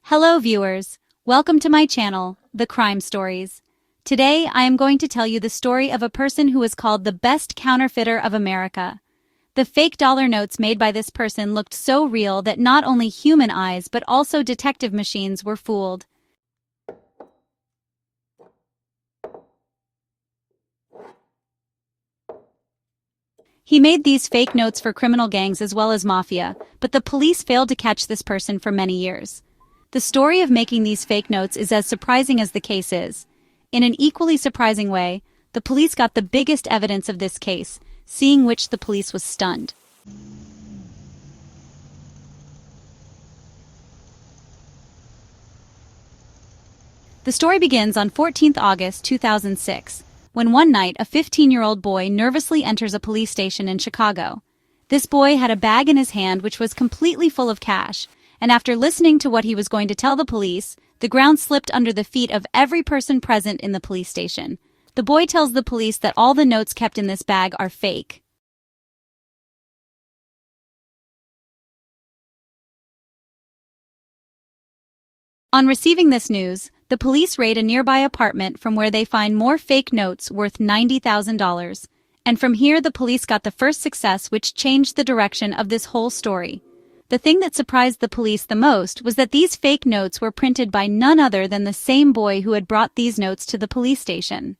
Hello viewers, welcome to my channel, The Crime Stories. Today I am going to tell you the story of a person who is called the best counterfeiter of America. The fake dollar notes made by this person looked so real that not only human eyes but also detective machines were fooled. He made these fake notes for criminal gangs as well as mafia, but the police failed to catch this person for many years. The story of making these fake notes is as surprising as the case is. In an equally surprising way, the police got the biggest evidence of this case, seeing which the police was stunned. The story begins on 14th August 2006, when one night a 15-year-old boy nervously enters a police station in Chicago. This boy had a bag in his hand which was completely full of cash, and after listening to what he was going to tell the police, the ground slipped under the feet of every person present in the police station. The boy tells the police that all the notes kept in this bag are fake. On receiving this news, the police raid a nearby apartment from where they find more fake notes worth $90,000. And from here the police got the first success which changed the direction of this whole story. The thing that surprised the police the most was that these fake notes were printed by none other than the same boy who had brought these notes to the police station.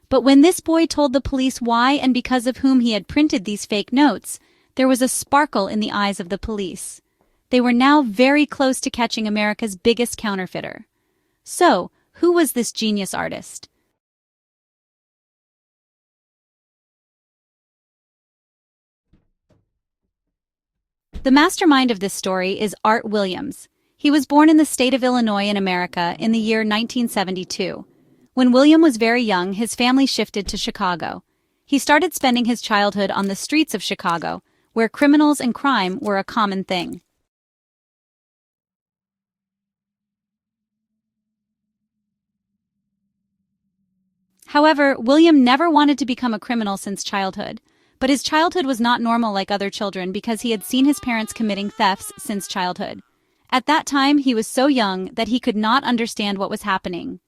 But when this boy told the police why and because of whom he had printed these fake notes, there was a sparkle in the eyes of the police. They were now very close to catching America's biggest counterfeiter. So, who was this genius artist? The mastermind of this story is Art Williams. He was born in the state of Illinois in America in the year 1972. When William was very young, his family shifted to Chicago. He started spending his childhood on the streets of Chicago, where criminals and crime were a common thing. However, William never wanted to become a criminal since childhood. But his childhood was not normal like other children because he had seen his parents committing thefts since childhood. At that time, he was so young that he could not understand what was happening.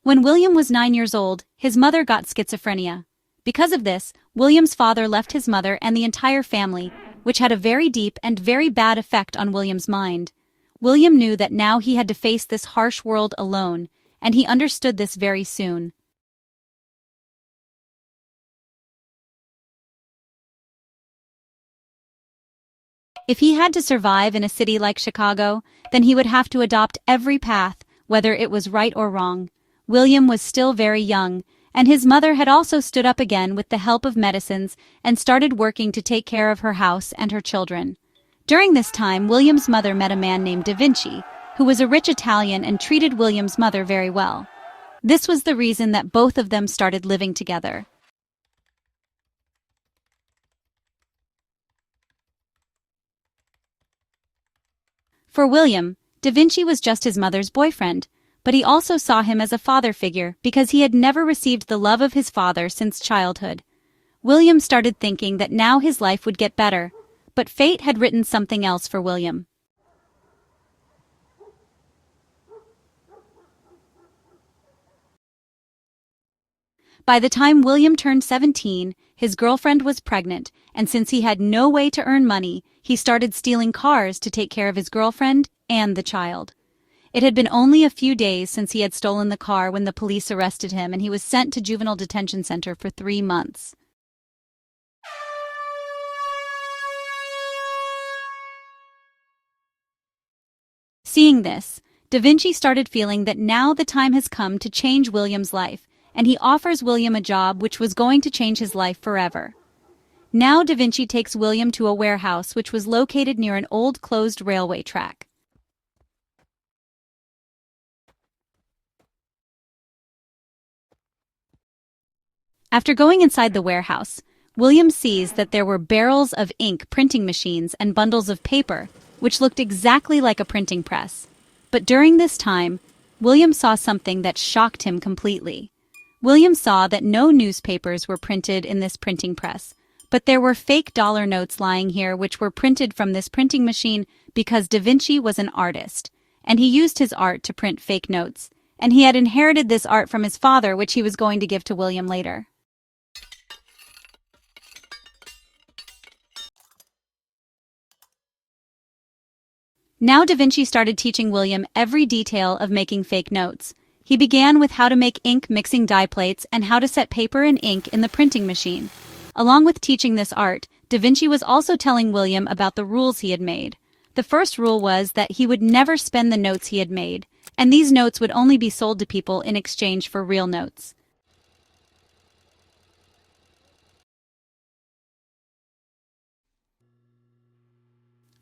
When William was 9 years old, his mother got schizophrenia. Because of this, William's father left his mother and the entire family, which had a very deep and very bad effect on William's mind. William knew that now he had to face this harsh world alone, and he understood this very soon. If he had to survive in a city like Chicago, then he would have to adopt every path, whether it was right or wrong. William was still very young, and his mother had also stood up again with the help of medicines and started working to take care of her house and her children. During this time, William's mother met a man named Vinci, who was a rich Italian and treated William's mother very well. This was the reason that both of them started living together. For William, Vinci was just his mother's boyfriend, but he also saw him as a father figure because he had never received the love of his father since childhood. William started thinking that now his life would get better, but fate had written something else for William. By the time William turned 17, his girlfriend was pregnant, and since he had no way to earn money, he started stealing cars to take care of his girlfriend and the child. It had been only a few days since he had stolen the car when the police arrested him, and he was sent to juvenile detention center for 3 months. Seeing this, Vinci started feeling that now the time has come to change William's life, and he offers William a job which was going to change his life forever. Now Vinci takes William to a warehouse which was located near an old closed railway track. After going inside the warehouse, William sees that there were barrels of ink printing machines and bundles of paper, which looked exactly like a printing press. But during this time, William saw something that shocked him completely. William saw that no newspapers were printed in this printing press, but there were fake dollar notes lying here which were printed from this printing machine because Da Vinci was an artist, and he used his art to print fake notes, and he had inherited this art from his father which he was going to give to William later. Now Da Vinci started teaching William every detail of making fake notes. He began with how to make ink mixing die plates and how to set paper and ink in the printing machine. Along with teaching this art, Da Vinci was also telling William about the rules he had made. The first rule was that he would never spend the notes he had made, and these notes would only be sold to people in exchange for real notes.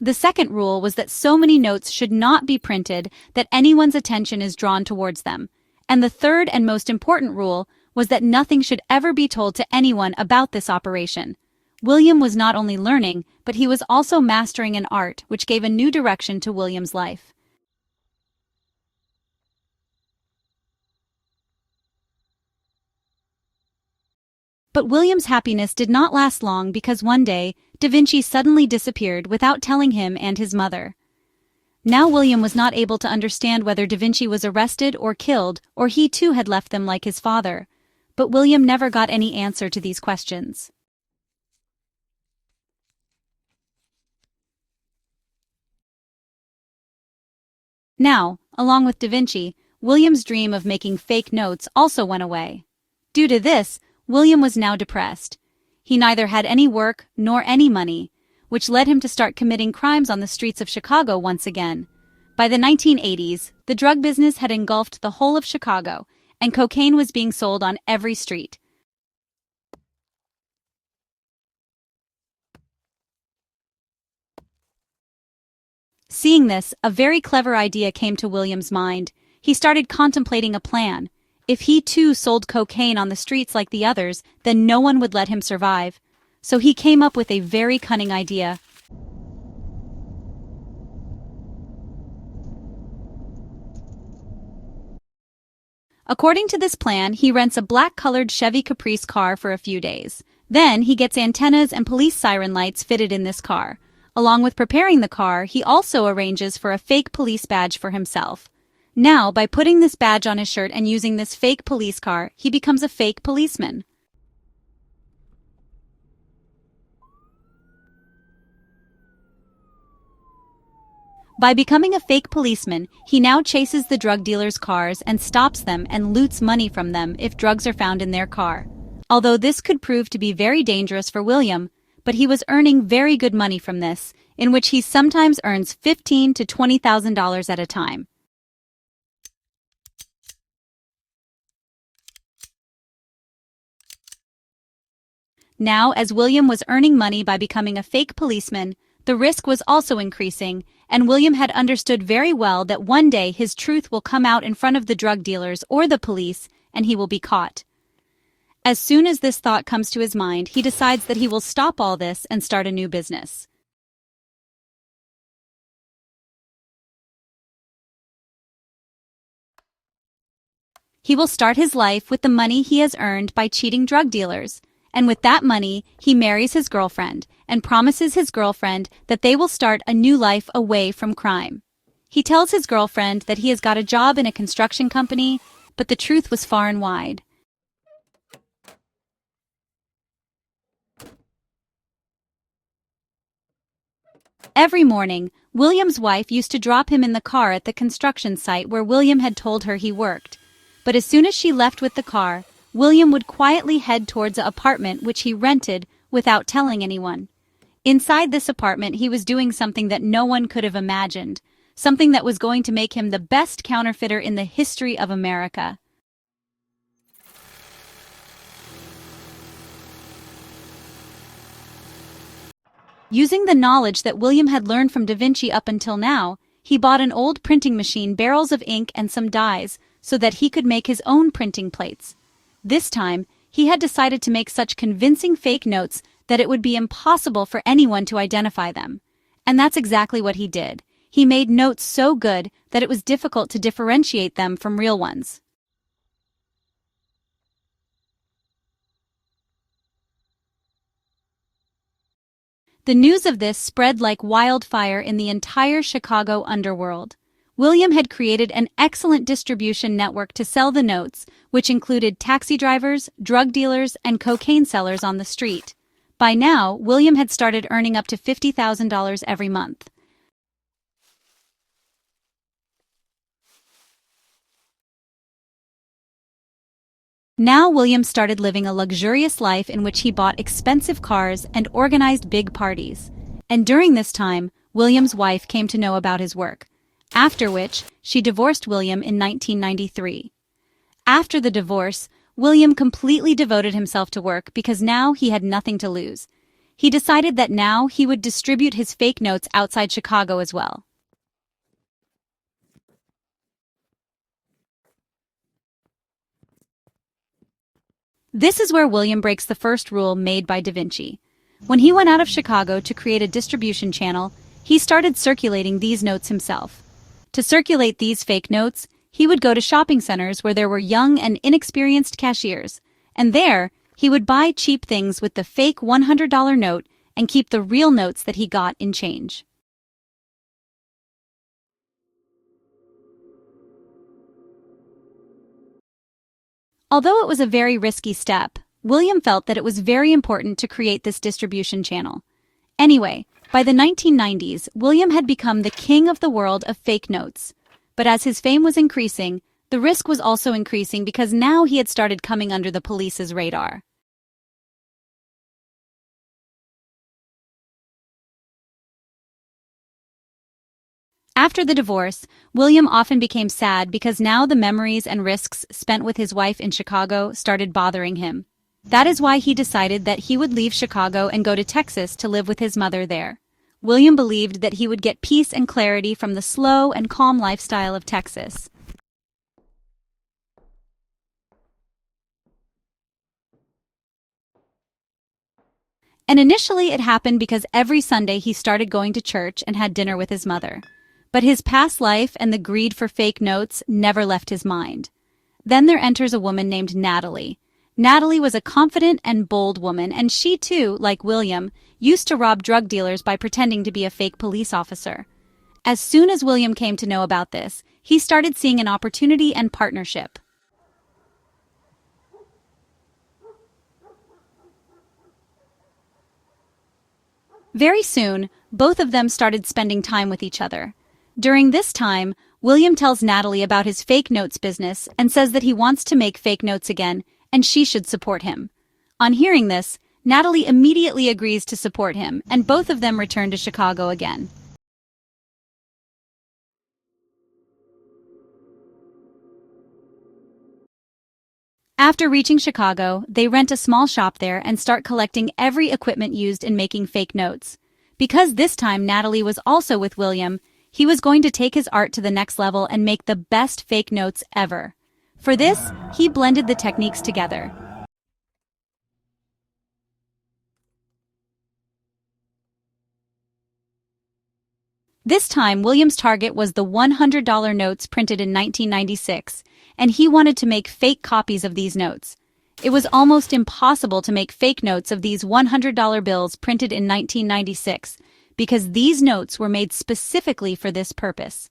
The second rule was that so many notes should not be printed that anyone's attention is drawn towards them. And the third and most important rule was that nothing should ever be told to anyone about this operation. William was not only learning, but he was also mastering an art which gave a new direction to William's life. But William's happiness did not last long because one day, Da Vinci suddenly disappeared without telling him and his mother. Now William was not able to understand whether Da Vinci was arrested or killed, or he too had left them like his father. But William never got any answer to these questions. Now, along with Da Vinci, William's dream of making fake notes also went away. Due to this, William was now depressed. He neither had any work nor any money, which led him to start committing crimes on the streets of Chicago once again. By the 1980s, the drug business had engulfed the whole of Chicago, and cocaine was being sold on every street. Seeing this, a very clever idea came to William's mind. He started contemplating a plan. If he too sold cocaine on the streets like the others, then no one would let him survive. So he came up with a very cunning idea. According to this plan, he rents a black-colored Chevy Caprice car for a few days. Then he gets antennas and police siren lights fitted in this car. Along with preparing the car, he also arranges for a fake police badge for himself. Now, by putting this badge on his shirt and using this fake police car, he becomes a fake policeman. By becoming a fake policeman, he now chases the drug dealers' cars and stops them and loots money from them if drugs are found in their car. Although this could prove to be very dangerous for William, but he was earning very good money from this, in which he sometimes earns $15,000 to $20,000 at a time. Now, as William was earning money by becoming a fake policeman, the risk was also increasing, and William had understood very well that one day his truth will come out in front of the drug dealers or the police, and he will be caught. As soon as this thought comes to his mind, he decides that he will stop all this and start a new business. He will start his life with the money he has earned by cheating drug dealers. And with that money, he marries his girlfriend and promises his girlfriend that they will start a new life away from crime. He tells his girlfriend that he has got a job in a construction company, but the truth was far and wide. Every morning, William's wife used to drop him in the car at the construction site where William had told her he worked. But as soon as she left with the car, William would quietly head towards an apartment which he rented without telling anyone. Inside this apartment, he was doing something that no one could have imagined, something that was going to make him the best counterfeiter in the history of America. Using the knowledge that William had learned from Da Vinci up until now, he bought an old printing machine, barrels of ink, and some dyes so that he could make his own printing plates. This time, he had decided to make such convincing fake notes that it would be impossible for anyone to identify them. And that's exactly what he did. He made notes so good that it was difficult to differentiate them from real ones. The news of this spread like wildfire in the entire Chicago underworld. William had created an excellent distribution network to sell the notes, which included taxi drivers, drug dealers, and cocaine sellers on the street. By now, William had started earning up to $50,000 every month. Now William started living a luxurious life in which he bought expensive cars and organized big parties. And during this time, William's wife came to know about his work, after which she divorced William in 1993. After the divorce, William completely devoted himself to work because now he had nothing to lose. He decided that now he would distribute his fake notes outside Chicago as well. This is where William breaks the first rule made by Da Vinci. When he went out of Chicago to create a distribution channel, he started circulating these notes himself. To circulate these fake notes, he would go to shopping centers where there were young and inexperienced cashiers, and there, he would buy cheap things with the fake $100 note and keep the real notes that he got in change. Although it was a very risky step, William felt that it was very important to create this distribution channel. Anyway, by the 1990s, William had become the king of the world of fake notes. But as his fame was increasing, the risk was also increasing because now he had started coming under the police's radar. After the divorce, William often became sad because now the memories and risks spent with his wife in Chicago started bothering him. That is why he decided that he would leave Chicago and go to Texas to live with his mother there. William believed that he would get peace and clarity from the slow and calm lifestyle of Texas. And initially it happened because every Sunday he started going to church and had dinner with his mother. But his past life and the greed for fake notes never left his mind. Then there enters a woman named Natalie. Natalie was a confident and bold woman, and she too, like William, used to rob drug dealers by pretending to be a fake police officer. As soon as William came to know about this, he started seeing an opportunity and partnership. Very soon, both of them started spending time with each other. During this time, William tells Natalie about his fake notes business and says that he wants to make fake notes again and she should support him. On hearing this, Natalie immediately agrees to support him and both of them return to Chicago again. After reaching Chicago, they rent a small shop there and start collecting every equipment used in making fake notes. Because this time Natalie was also with William, he was going to take his art to the next level and make the best fake notes ever. For this, he blended the techniques together. This time, William's target was the $100 notes printed in 1996, and he wanted to make fake copies of these notes. It was almost impossible to make fake notes of these $100 bills printed in 1996, because these notes were made specifically for this purpose.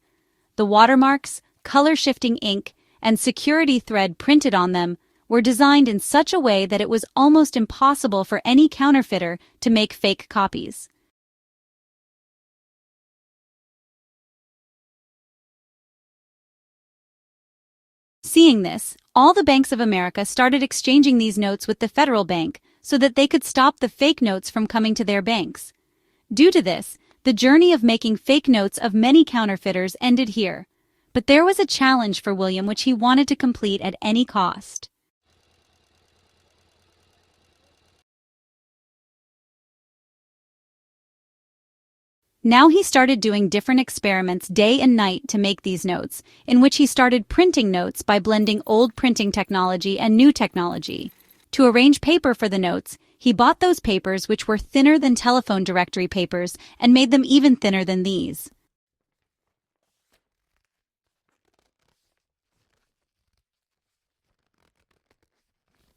The watermarks, color-shifting ink, and security thread printed on them were designed in such a way that it was almost impossible for any counterfeiter to make fake copies. Seeing this, all the banks of America started exchanging these notes with the Federal Bank so that they could stop the fake notes from coming to their banks. Due to this, the journey of making fake notes of many counterfeiters ended here. But there was a challenge for William which he wanted to complete at any cost. Now he started doing different experiments day and night to make these notes, in which he started printing notes by blending old printing technology and new technology. To arrange paper for the notes, he bought those papers which were thinner than telephone directory papers and made them even thinner than these.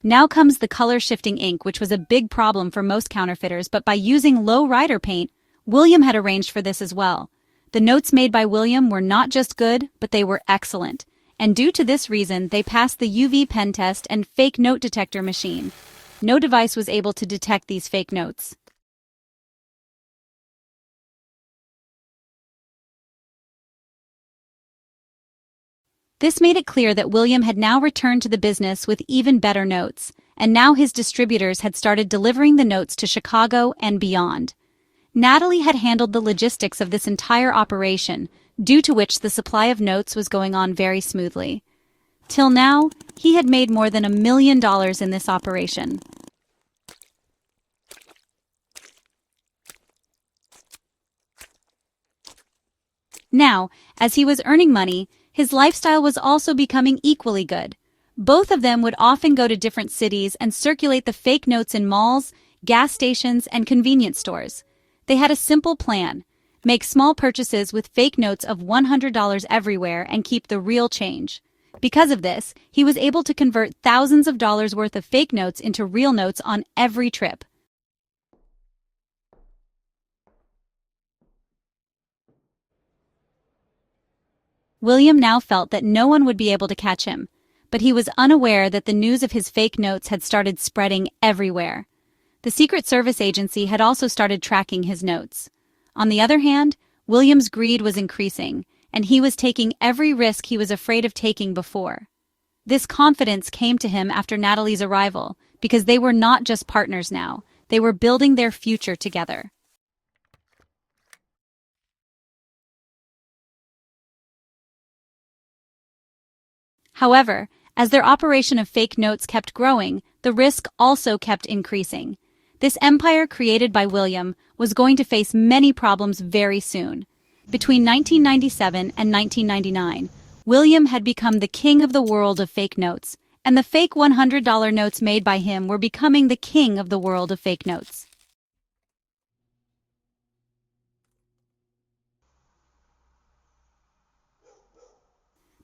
Now comes the color-shifting ink, which was a big problem for most counterfeiters, but by using low-rider paint, William had arranged for this as well. The notes made by William were not just good, but they were excellent, and due to this reason, they passed the UV pen test and fake note detector machine. No device was able to detect these fake notes. This made it clear that William had now returned to the business with even better notes, and now his distributors had started delivering the notes to Chicago and beyond. Natalie had handled the logistics of this entire operation, due to which the supply of notes was going on very smoothly. Till now, he had made more than $1 million in this operation. Now, as he was earning money, his lifestyle was also becoming equally good. Both of them would often go to different cities and circulate the fake notes in malls, gas stations, and convenience stores. They had a simple plan: make small purchases with fake notes of $100 everywhere and keep the real change. Because of this, he was able to convert thousands of dollars worth of fake notes into real notes on every trip. William now felt that no one would be able to catch him, but he was unaware that the news of his fake notes had started spreading everywhere. The Secret Service agency had also started tracking his notes. On the other hand, William's greed was increasing, and he was taking every risk he was afraid of taking before. This confidence came to him after Natalie's arrival, because they were not just partners now, they were building their future together. However, as their operation of fake notes kept growing, the risk also kept increasing. This empire created by William was going to face many problems very soon. Between 1997 and 1999, William had become the king of the world of fake notes, and the fake $100 notes made by him were becoming the king of the world of fake notes.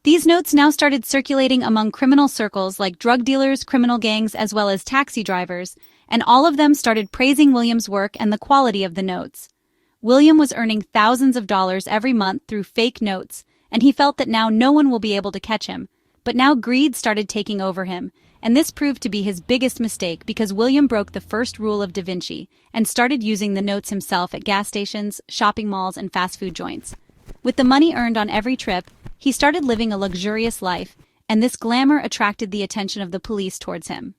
These notes now started circulating among criminal circles like drug dealers, criminal gangs, as well as taxi drivers, and all of them started praising William's work and the quality of the notes. William was earning thousands of dollars every month through fake notes, and he felt that now no one will be able to catch him. But now greed started taking over him, and this proved to be his biggest mistake because William broke the first rule of Vinci and started using the notes himself at gas stations, shopping malls, and fast food joints. With the money earned on every trip, he started living a luxurious life, and this glamour attracted the attention of the police towards him.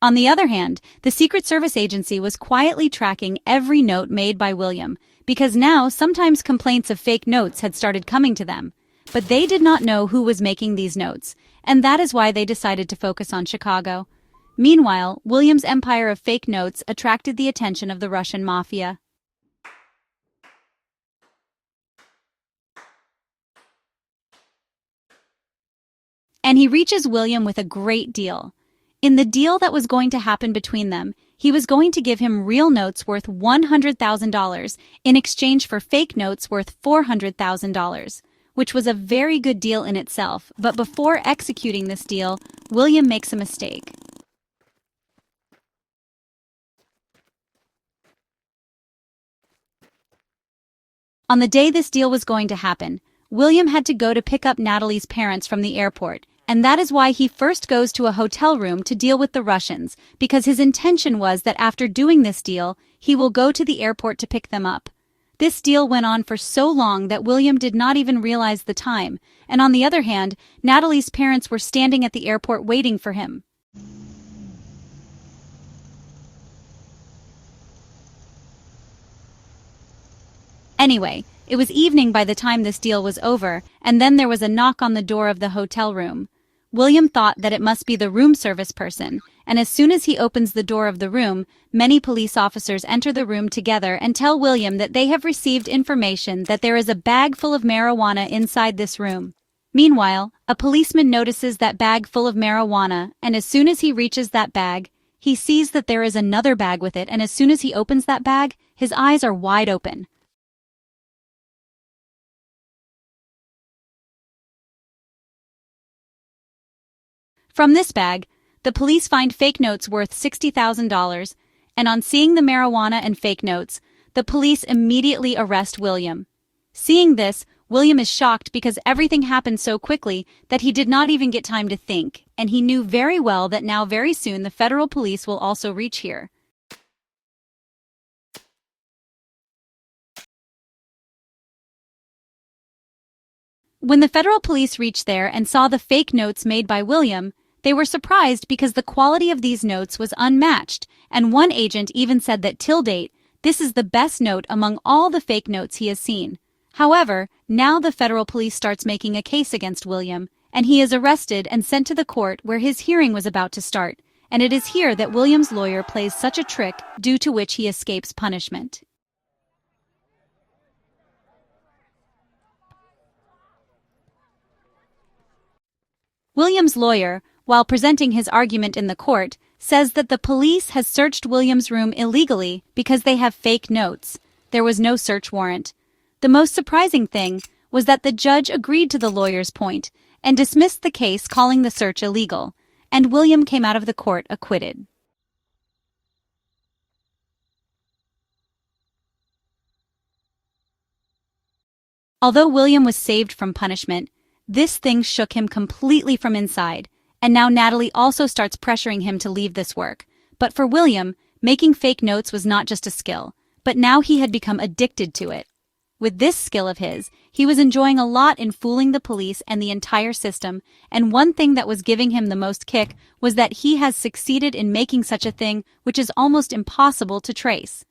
On the other hand, the Secret Service agency was quietly tracking every note made by William, because now sometimes complaints of fake notes had started coming to them. But they did not know who was making these notes, and that is why they decided to focus on Chicago. Meanwhile, William's empire of fake notes attracted the attention of the Russian Mafia. And he reaches William with a great deal. In the deal that was going to happen between them, he was going to give him real notes worth $100,000 in exchange for fake notes worth $400,000, which was a very good deal in itself. But before executing this deal, William makes a mistake. On the day this deal was going to happen, William had to go to pick up Natalie's parents from the airport, and that is why he first goes to a hotel room to deal with the Russians, because his intention was that after doing this deal, he will go to the airport to pick them up. This deal went on for so long that William did not even realize the time, and on the other hand, Natalie's parents were standing at the airport waiting for him. Anyway, it was evening by the time this deal was over, and then there was a knock on the door of the hotel room. William thought that it must be the room service person, and as soon as he opens the door of the room, many police officers enter the room together and tell William that they have received information that there is a bag full of marijuana inside this room. Meanwhile, a policeman notices that bag full of marijuana, and as soon as he reaches that bag, he sees that there is another bag with it, and as soon as he opens that bag, his eyes are wide open. From this bag, the police find fake notes worth $60,000, and on seeing the marijuana and fake notes, the police immediately arrest William. Seeing this, William is shocked because everything happened so quickly that he did not even get time to think, and he knew very well that now very soon the federal police will also reach here. When the federal police reached there and saw the fake notes made by William, they were surprised because the quality of these notes was unmatched, and one agent even said that till date, this is the best note among all the fake notes he has seen. However, now the federal police starts making a case against William, and he is arrested and sent to the court where his hearing was about to start, and it is here that William's lawyer plays such a trick due to which he escapes punishment. William's lawyer, while presenting his argument in the court, says that the police has searched William's room illegally because they have fake notes. There was no search warrant. The most surprising thing was that the judge agreed to the lawyer's point and dismissed the case, calling the search illegal, and William came out of the court acquitted. Although William was saved from punishment, this thing shook him completely from inside, and now Natalie also starts pressuring him to leave this work. But for William, making fake notes was not just a skill, but now he had become addicted to it. With this skill of his, he was enjoying a lot in fooling the police and the entire system, and one thing that was giving him the most kick was that he has succeeded in making such a thing which is almost impossible to trace.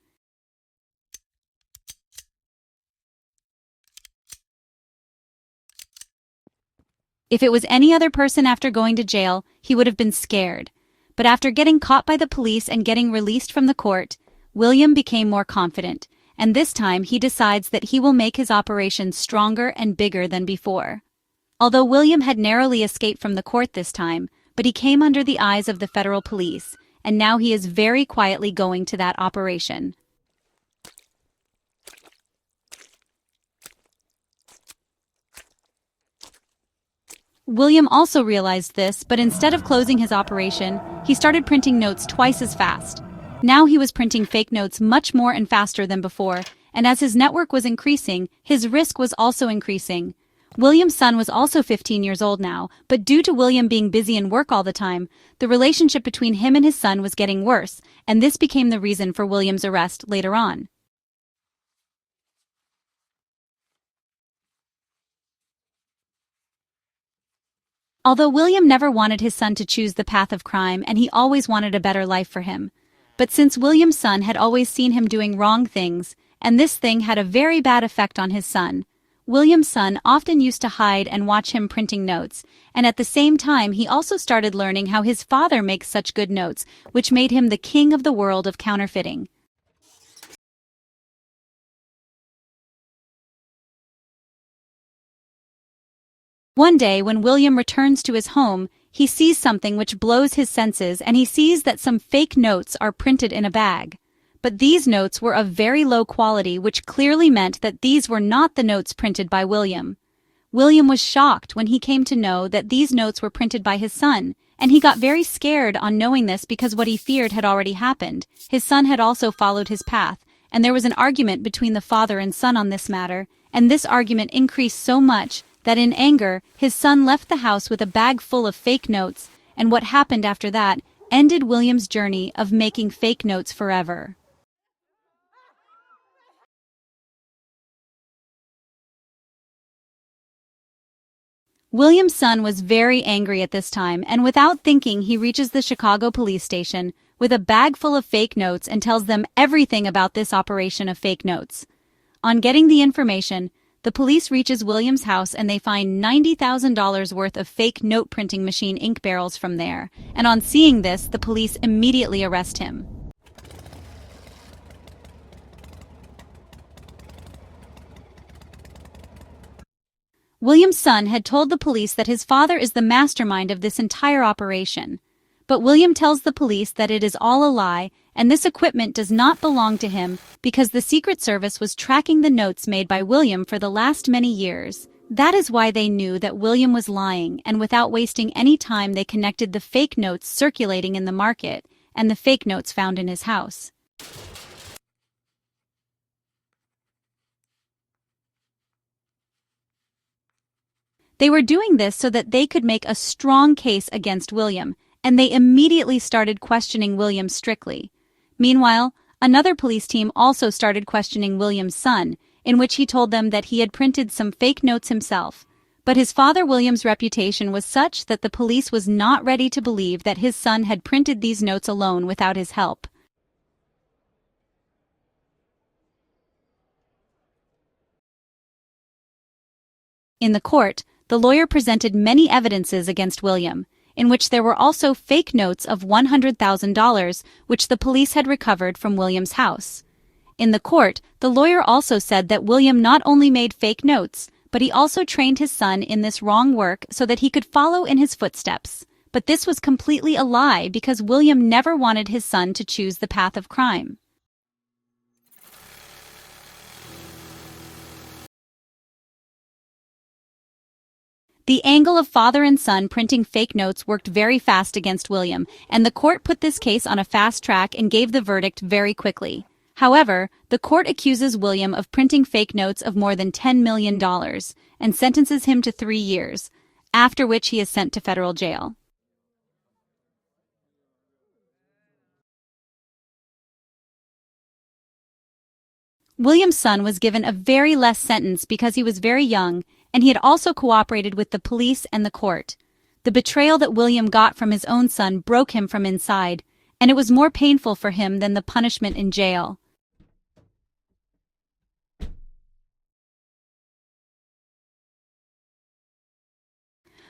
If it was any other person after going to jail, he would have been scared. But after getting caught by the police and getting released from the court, William became more confident, and this time he decides that he will make his operation stronger and bigger than before. Although William had narrowly escaped from the court this time, but he came under the eyes of the federal police, and now he is very quietly going to that operation. William also realized this, but instead of closing his operation, he started printing notes twice as fast. Now he was printing fake notes much more and faster than before, and as his network was increasing, his risk was also increasing. William's son was also 15 years old now, but due to William being busy in work all the time, the relationship between him and his son was getting worse, and this became the reason for William's arrest later on. Although William never wanted his son to choose the path of crime and he always wanted a better life for him. But since William's son had always seen him doing wrong things, and this thing had a very bad effect on his son, William's son often used to hide and watch him printing notes, and at the same time he also started learning how his father makes such good notes, which made him the king of the world of counterfeiting. One day, when William returns to his home, he sees something which blows his senses, and he sees that some fake notes are printed in a bag. But these notes were of very low quality, which clearly meant that these were not the notes printed by William. William was shocked when he came to know that these notes were printed by his son, and he got very scared on knowing this because what he feared had already happened. His son had also followed his path, and there was an argument between the father and son on this matter, and this argument increased so much that in anger, his son left the house with a bag full of fake notes, and what happened after that ended William's journey of making fake notes forever. William's son was very angry at this time, and without thinking he reaches the Chicago police station with a bag full of fake notes and tells them everything about this operation of fake notes. On getting the information, the police reaches William's house and they find $90,000 worth of fake note printing machine ink barrels from there, and on seeing this, the police immediately arrest him. William's son had told the police that his father is the mastermind of this entire operation, but William tells the police that it is all a lie and this equipment does not belong to him because the Secret Service was tracking the notes made by William for the last many years. That is why they knew that William was lying, and without wasting any time they connected the fake notes circulating in the market and the fake notes found in his house. They were doing this so that they could make a strong case against William, and they immediately started questioning William strictly. Meanwhile, another police team also started questioning William's son, in which he told them that he had printed some fake notes himself. But his father William's reputation was such that the police was not ready to believe that his son had printed these notes alone without his help. In the court, the lawyer presented many evidences against William, in which there were also fake notes of $100,000 which the police had recovered from William's house. In the court, the lawyer also said that William not only made fake notes, but he also trained his son in this wrong work so that he could follow in his footsteps. But this was completely a lie because William never wanted his son to choose the path of crime. The angle of father and son printing fake notes worked very fast against William, and the court put this case on a fast track and gave the verdict very quickly. However, the court accuses William of printing fake notes of more than $10 million and sentences him to 3 years, after which he is sent to federal jail. William's son was given a very less sentence because he was very young, and he had also cooperated with the police and the court. The betrayal that William got from his own son broke him from inside, and it was more painful for him than the punishment in jail.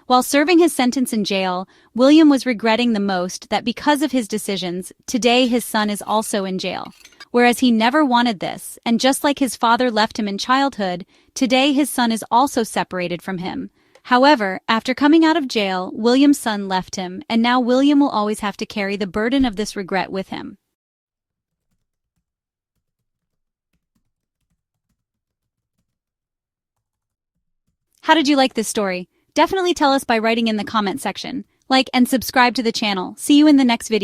While serving his sentence in jail, William was regretting the most that because of his decisions, today his son is also in jail. Whereas he never wanted this, and just like his father left him in childhood, today his son is also separated from him. However, after coming out of jail, William's son left him, and now William will always have to carry the burden of this regret with him. How did you like this story? Definitely tell us by writing in the comment section. Like and subscribe to the channel. See you in the next video.